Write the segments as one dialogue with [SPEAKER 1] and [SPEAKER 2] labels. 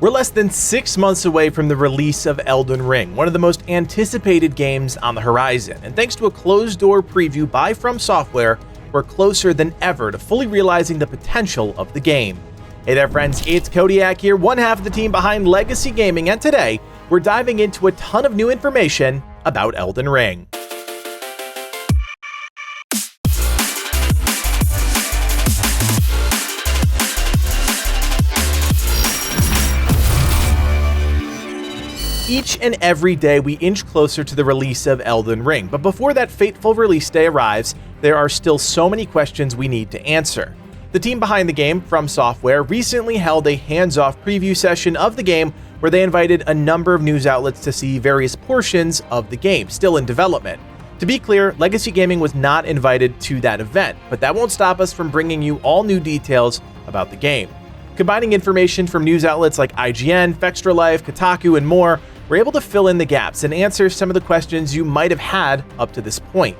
[SPEAKER 1] We're less than 6 months away from the release of Elden Ring, one of the most anticipated games on the horizon, and thanks to a closed-door preview by From Software, we're closer than ever to fully realizing the potential of the game. Hey there friends, it's Codiak here, one half of the team behind Legacy Gaming, and today, we're diving into a ton of new information about Elden Ring. Each and every day we inch closer to the release of Elden Ring, but before that fateful release day arrives, there are still so many questions we need to answer. The team behind the game, From Software, recently held a hands-off preview session of the game where they invited a number of news outlets to see various portions of the game, still in development. To be clear, Legacy Gaming was not invited to that event, but that won't stop us from bringing you all new details about the game. Combining information from news outlets like IGN, Fextra Life, Kotaku, and more, we're able to fill in the gaps and answer some of the questions you might have had up to this point.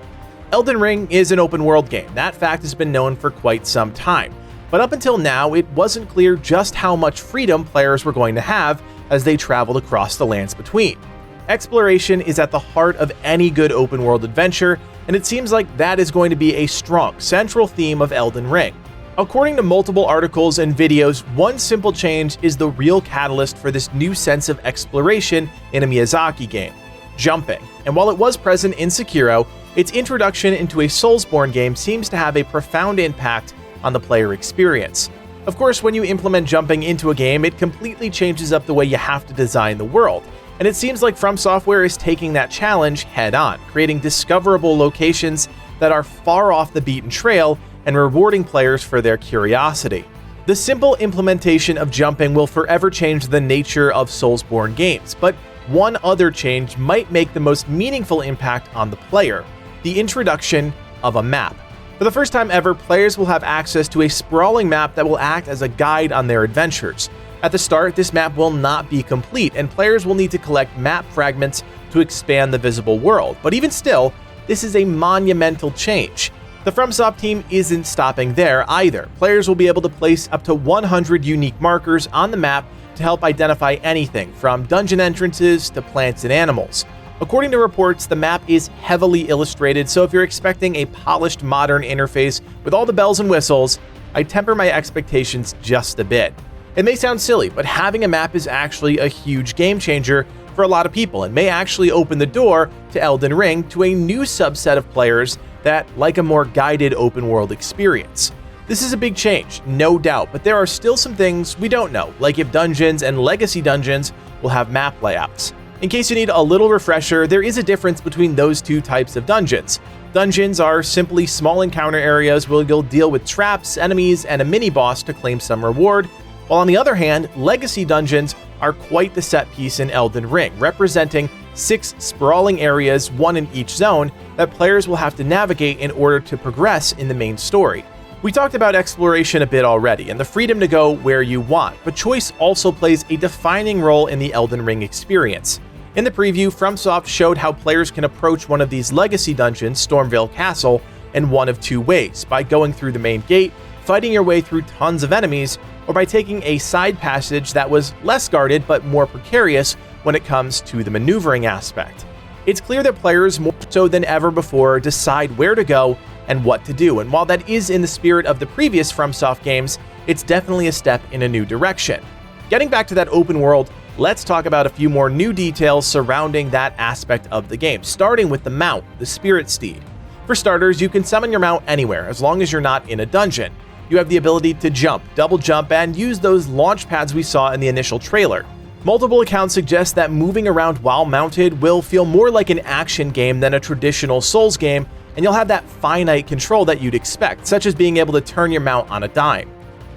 [SPEAKER 1] Elden Ring is an open-world game. That fact has been known for quite some time. But up until now, it wasn't clear just how much freedom players were going to have as they traveled across the lands between. Exploration is at the heart of any good open-world adventure, and it seems like that is going to be a strong, central theme of Elden Ring. According to multiple articles and videos, one simple change is the real catalyst for this new sense of exploration in a Miyazaki game: jumping. And while it was present in Sekiro, its introduction into a Soulsborne game seems to have a profound impact on the player experience. Of course, when you implement jumping into a game, it completely changes up the way you have to design the world. And it seems like From Software is taking that challenge head on, creating discoverable locations that are far off the beaten trail and rewarding players for their curiosity. The simple implementation of jumping will forever change the nature of Soulsborne games, but one other change might make the most meaningful impact on the player: the introduction of a map. For the first time ever, players will have access to a sprawling map that will act as a guide on their adventures. At the start, this map will not be complete, and players will need to collect map fragments to expand the visible world. But even still, this is a monumental change. The FromSoft team isn't stopping there either. Players will be able to place up to 100 unique markers on the map to help identify anything from dungeon entrances to plants and animals. According to reports, the map is heavily illustrated, so if you're expecting a polished modern interface with all the bells and whistles, I temper my expectations just a bit. It may sound silly, but having a map is actually a huge game changer for a lot of people and may actually open the door to Elden Ring to a new subset of players that like a more guided open-world experience. This is a big change, no doubt, but there are still some things we don't know, like if dungeons and legacy dungeons will have map layouts. In case you need a little refresher, there is a difference between those two types of dungeons. Dungeons are simply small encounter areas where you'll deal with traps, enemies, and a mini-boss to claim some reward, while on the other hand, legacy dungeons are quite the set piece in Elden Ring, representing 6 sprawling areas, one in each zone, that players will have to navigate in order to progress in the main story. We talked about exploration a bit already, and the freedom to go where you want, but choice also plays a defining role in the Elden Ring experience. In the preview, FromSoft showed how players can approach one of these legacy dungeons, Stormveil Castle, in one of two ways: by going through the main gate, fighting your way through tons of enemies, or by taking a side passage that was less guarded but more precarious when it comes to the maneuvering aspect. It's clear that players, more so than ever before, decide where to go and what to do, and while that is in the spirit of the previous FromSoft games, it's definitely a step in a new direction. Getting back to that open world, let's talk about a few more new details surrounding that aspect of the game, starting with the mount, the Spirit Steed. For starters, you can summon your mount anywhere, as long as you're not in a dungeon. You have the ability to jump, double jump, and use those launch pads we saw in the initial trailer. Multiple accounts suggest that moving around while mounted will feel more like an action game than a traditional Souls game, and you'll have that finite control that you'd expect, such as being able to turn your mount on a dime.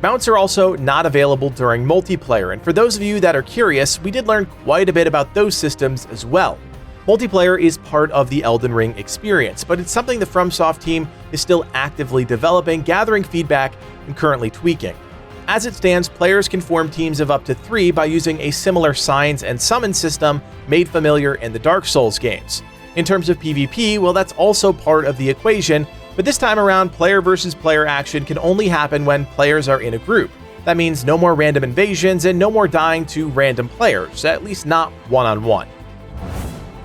[SPEAKER 1] Mounts are also not available during multiplayer, and for those of you that are curious, we did learn quite a bit about those systems as well. Multiplayer is part of the Elden Ring experience, but it's something the FromSoft team is still actively developing, gathering feedback, and currently tweaking. As it stands, players can form teams of up to 3 by using a similar signs and summon system made familiar in the Dark Souls games. In terms of PvP, well, that's also part of the equation, but this time around, player versus player action can only happen when players are in a group. That means no more random invasions and no more dying to random players, at least not one-on-one.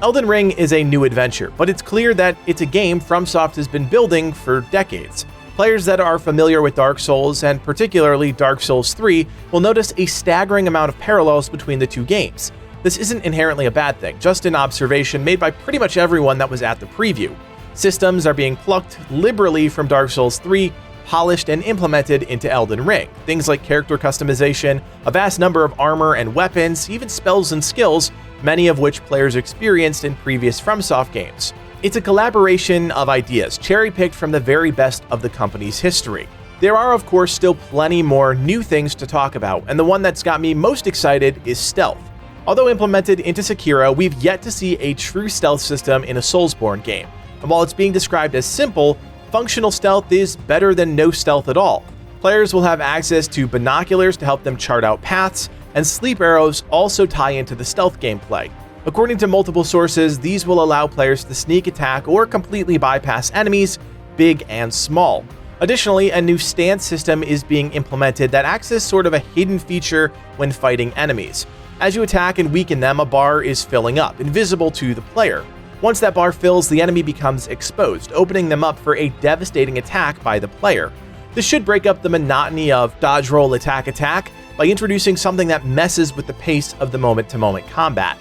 [SPEAKER 1] Elden Ring is a new adventure, but it's clear that it's a game FromSoft has been building for decades. Players that are familiar with Dark Souls, and particularly Dark Souls 3, will notice a staggering amount of parallels between the two games. This isn't inherently a bad thing, just an observation made by pretty much everyone that was at the preview. Systems are being plucked liberally from Dark Souls 3, polished and implemented into Elden Ring. Things like character customization, a vast number of armor and weapons, even spells and skills, many of which players experienced in previous FromSoft games. It's a collaboration of ideas, cherry-picked from the very best of the company's history. There are, of course, still plenty more new things to talk about, and the one that's got me most excited is stealth. Although implemented into Sekiro, we've yet to see a true stealth system in a Soulsborne game. And while it's being described as simple, functional stealth is better than no stealth at all. Players will have access to binoculars to help them chart out paths, and sleep arrows also tie into the stealth gameplay. According to multiple sources, these will allow players to sneak attack or completely bypass enemies, big and small. Additionally, a new stance system is being implemented that acts as sort of a hidden feature when fighting enemies. As you attack and weaken them, a bar is filling up, invisible to the player. Once that bar fills, the enemy becomes exposed, opening them up for a devastating attack by the player. This should break up the monotony of dodge roll attack by introducing something that messes with the pace of the moment-to-moment combat.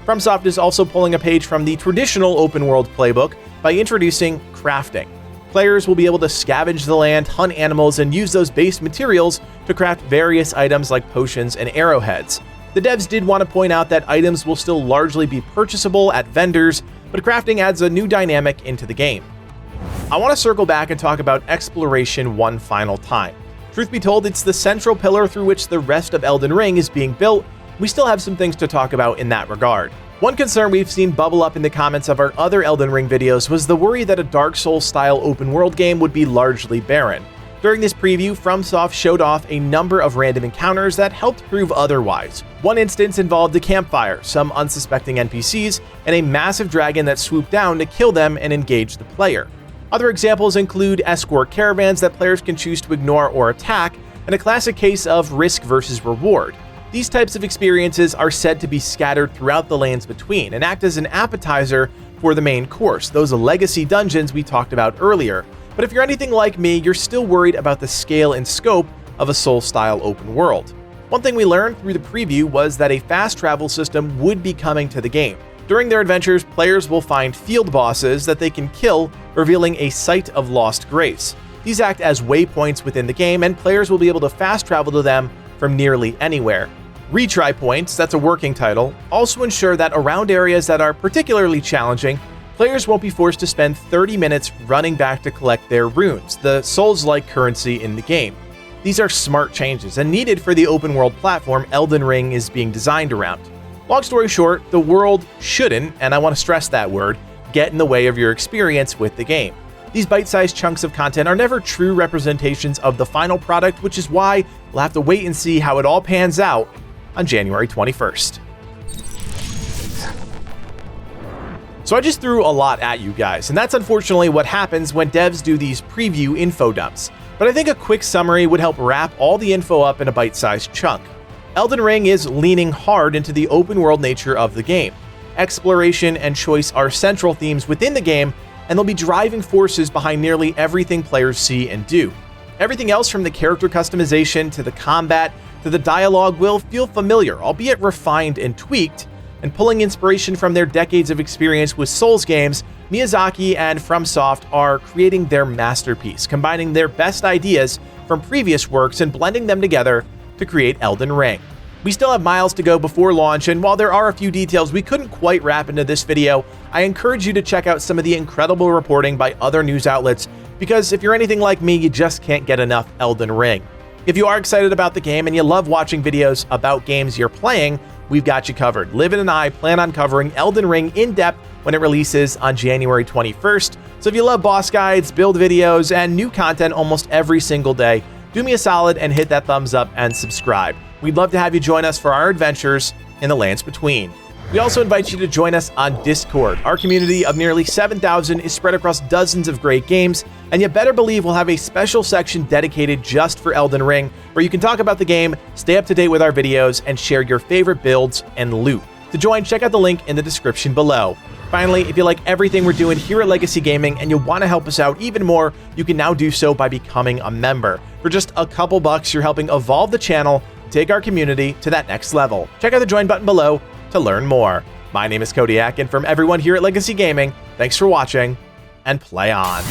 [SPEAKER 1] FromSoft is also pulling a page from the traditional open-world playbook by introducing crafting. Players will be able to scavenge the land, hunt animals, and use those base materials to craft various items like potions and arrowheads. The devs did want to point out that items will still largely be purchasable at vendors, but crafting adds a new dynamic into the game. I want to circle back and talk about exploration one final time. Truth be told, it's the central pillar through which the rest of Elden Ring is being built. We still have some things to talk about in that regard. One concern we've seen bubble up in the comments of our other Elden Ring videos was the worry that a Dark Souls-style open-world game would be largely barren. During this preview, FromSoft showed off a number of random encounters that helped prove otherwise. One instance involved a campfire, some unsuspecting NPCs, and a massive dragon that swooped down to kill them and engage the player. Other examples include escort caravans that players can choose to ignore or attack, and a classic case of risk versus reward. These types of experiences are said to be scattered throughout the lands between and act as an appetizer for the main course, those legacy dungeons we talked about earlier. But if you're anything like me, you're still worried about the scale and scope of a Soul-style open world. One thing we learned through the preview was that a fast travel system would be coming to the game. During their adventures, players will find field bosses that they can kill, revealing a Site of Lost Grace. These act as waypoints within the game, and players will be able to fast travel to them from nearly anywhere. Retry points, that's a working title, also ensure that around areas that are particularly challenging, players won't be forced to spend 30 minutes running back to collect their runes, the Souls-like currency in the game. These are smart changes and needed for the open-world platform Elden Ring is being designed around. Long story short, the world shouldn't, and I want to stress that word, get in the way of your experience with the game. These bite-sized chunks of content are never true representations of the final product, which is why we'll have to wait and see how it all pans out on January 21st. So I just threw a lot at you guys, and that's unfortunately what happens when devs do these preview info dumps. But I think a quick summary would help wrap all the info up in a bite-sized chunk. Elden Ring is leaning hard into the open-world nature of the game. Exploration and choice are central themes within the game, and they'll be driving forces behind nearly everything players see and do. Everything else from the character customization to the combat to the dialogue will feel familiar, albeit refined and tweaked, and pulling inspiration from their decades of experience with Souls games, Miyazaki and FromSoft are creating their masterpiece, combining their best ideas from previous works and blending them together to create Elden Ring. We still have miles to go before launch, and while there are a few details we couldn't quite wrap into this video, I encourage you to check out some of the incredible reporting by other news outlets, because if you're anything like me, you just can't get enough Elden Ring. If you are excited about the game and you love watching videos about games you're playing, we've got you covered. Livin and I plan on covering Elden Ring in depth when it releases on January 21st. So if you love boss guides, build videos, and new content almost every single day, do me a solid and hit that thumbs up and subscribe. We'd love to have you join us for our adventures in the lands between. We also invite you to join us on Discord. Our community of nearly 7,000 is spread across dozens of great games, and you better believe we'll have a special section dedicated just for Elden Ring, where you can talk about the game, stay up to date with our videos, and share your favorite builds and loot. To join, check out the link in the description below. Finally, if you like everything we're doing here at Legacy Gaming and you want to help us out even more, you can now do so by becoming a member. For just a couple bucks, you're helping evolve the channel, take our community to that next level. Check out the join button below to learn more. My name is Codiak, and from everyone here at Legacy Gaming, thanks for watching, and play on.